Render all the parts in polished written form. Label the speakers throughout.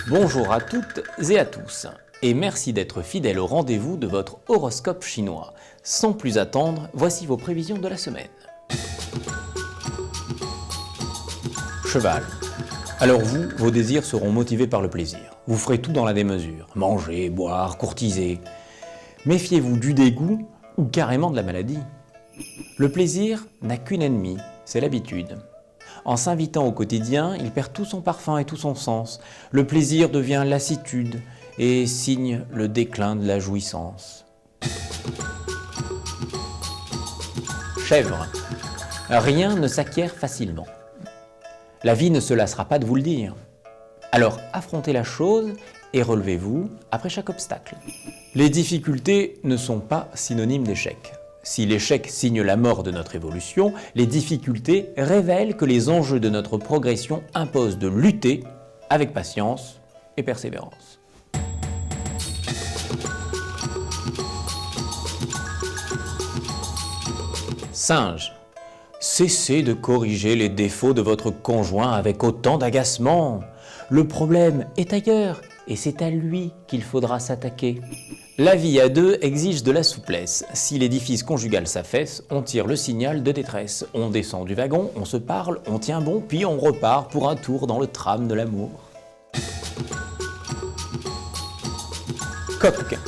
Speaker 1: Bonjour à toutes et à tous, et merci d'être fidèles au rendez-vous de votre horoscope chinois. Sans plus attendre, voici vos prévisions de la semaine. Cheval. Alors vous, vos désirs seront motivés par le plaisir. Vous ferez tout dans la démesure. Manger, boire, courtiser. Méfiez-vous du dégoût ou carrément de la maladie. Le plaisir n'a qu'une ennemie, c'est l'habitude. En s'invitant au quotidien, il perd tout son parfum et tout son sens. Le plaisir devient lassitude et signe le déclin de la jouissance. Chèvre. Rien ne s'acquiert facilement. La vie ne se lassera pas de vous le dire. Alors affrontez la chose et relevez-vous après chaque obstacle. Les difficultés ne sont pas synonymes d'échec. Si l'échec signe la mort de notre évolution, les difficultés révèlent que les enjeux de notre progression imposent de lutter avec patience et persévérance. Singe. Cessez de corriger les défauts de votre conjoint avec autant d'agacement. Le problème est ailleurs et c'est à lui qu'il faudra s'attaquer. La vie à deux exige de la souplesse. Si l'édifice conjugal s'affaisse, on tire le signal de détresse. On descend du wagon, on se parle, on tient bon, puis on repart pour un tour dans le tram de l'amour. Coq.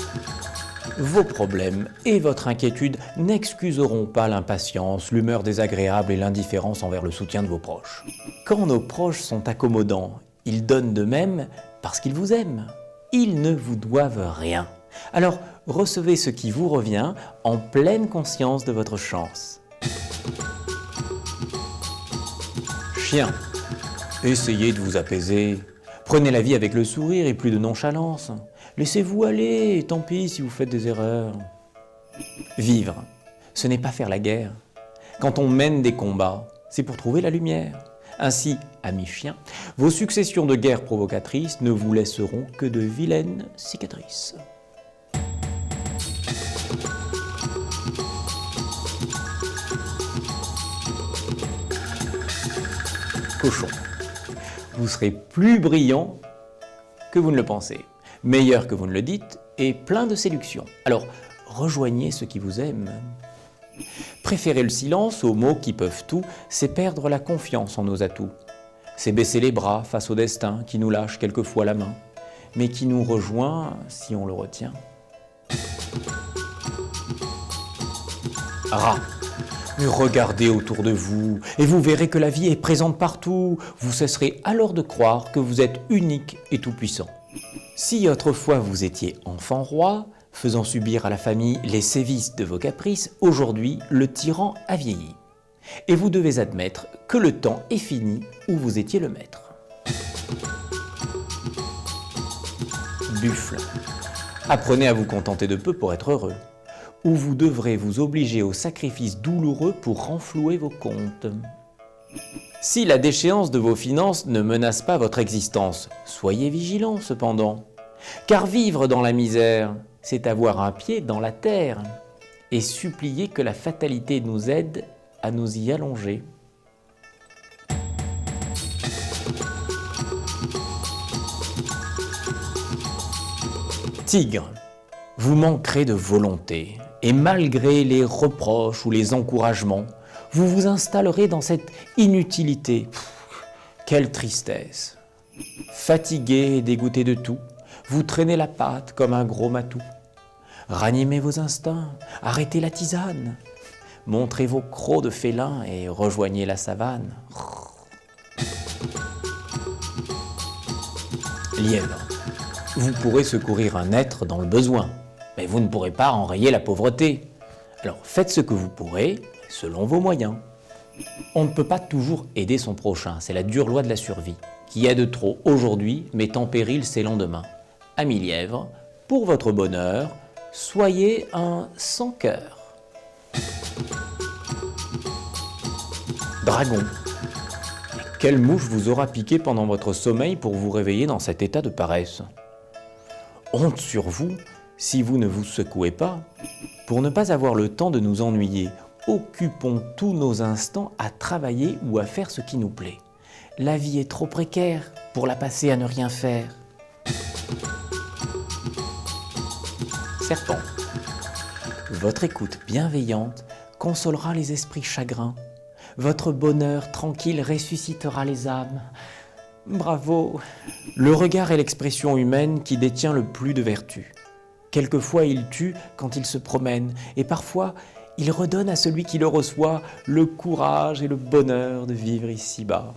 Speaker 1: Vos problèmes et votre inquiétude n'excuseront pas l'impatience, l'humeur désagréable et l'indifférence envers le soutien de vos proches. Quand nos proches sont accommodants, ils donnent de même parce qu'ils vous aiment. Ils ne vous doivent rien. Alors recevez ce qui vous revient en pleine conscience de votre chance. Chien. Essayez de vous apaiser. Prenez la vie avec le sourire et plus de nonchalance. Laissez-vous aller, tant pis si vous faites des erreurs. Vivre, ce n'est pas faire la guerre. Quand on mène des combats, c'est pour trouver la lumière. Ainsi, amis chiens, vos successions de guerres provocatrices ne vous laisseront que de vilaines cicatrices. Cochon. Vous serez plus brillant que vous ne le pensez, meilleur que vous ne le dites et plein de séduction. Alors, rejoignez ceux qui vous aiment. Préférer le silence aux mots qui peuvent tout, c'est perdre la confiance en nos atouts. C'est baisser les bras face au destin qui nous lâche quelquefois la main, mais qui nous rejoint si on le retient. Rat. Regardez autour de vous et vous verrez que la vie est présente partout. Vous cesserez alors de croire que vous êtes unique et tout-puissant. Si autrefois vous étiez enfant roi, faisant subir à la famille les sévices de vos caprices, aujourd'hui le tyran a vieilli. Et vous devez admettre que le temps est fini où vous étiez le maître. Buffle. Apprenez à vous contenter de peu pour être heureux. Ou vous devrez vous obliger au sacrifice douloureux pour renflouer vos comptes. Si la déchéance de vos finances ne menace pas votre existence, soyez vigilants cependant. Car vivre dans la misère, c'est avoir un pied dans la terre et supplier que la fatalité nous aide à nous y allonger. Tigre. Vous manquerez de volonté, et malgré les reproches ou les encouragements, vous vous installerez dans cette inutilité. Quelle tristesse! Fatigué et dégoûté de tout, vous traînez la patte comme un gros matou. Ranimez vos instincts, arrêtez la tisane, montrez vos crocs de félin et rejoignez la savane. Lièvre. Vous pourrez secourir un être dans le besoin, mais vous ne pourrez pas enrayer la pauvreté. Alors faites ce que vous pourrez, selon vos moyens. On ne peut pas toujours aider son prochain, c'est la dure loi de la survie. Qui aide trop aujourd'hui met en péril ses lendemains. Amis lièvres, pour votre bonheur, soyez un sans-cœur. Dragon. Quelle mouche vous aura piqué pendant votre sommeil pour vous réveiller dans cet état de paresse? Honte sur vous si vous ne vous secouez pas. Pour ne pas avoir le temps de nous ennuyer, occupons tous nos instants à travailler ou à faire ce qui nous plaît. La vie est trop précaire pour la passer à ne rien faire. Serpent. Votre écoute bienveillante consolera les esprits chagrins. Votre bonheur tranquille ressuscitera les âmes. Bravo! Le regard est l'expression humaine qui détient le plus de vertu. Quelquefois il tue quand il se promène, et parfois il redonne à celui qui le reçoit le courage et le bonheur de vivre ici-bas.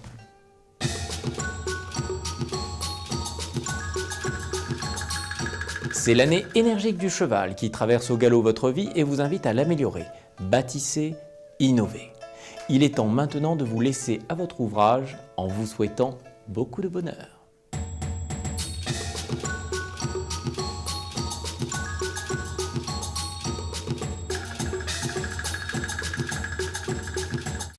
Speaker 1: C'est l'année énergique du cheval qui traverse au galop votre vie et vous invite à l'améliorer. Bâtissez, innovez. Il est temps maintenant de vous laisser à votre ouvrage en vous souhaitant beaucoup de bonheur.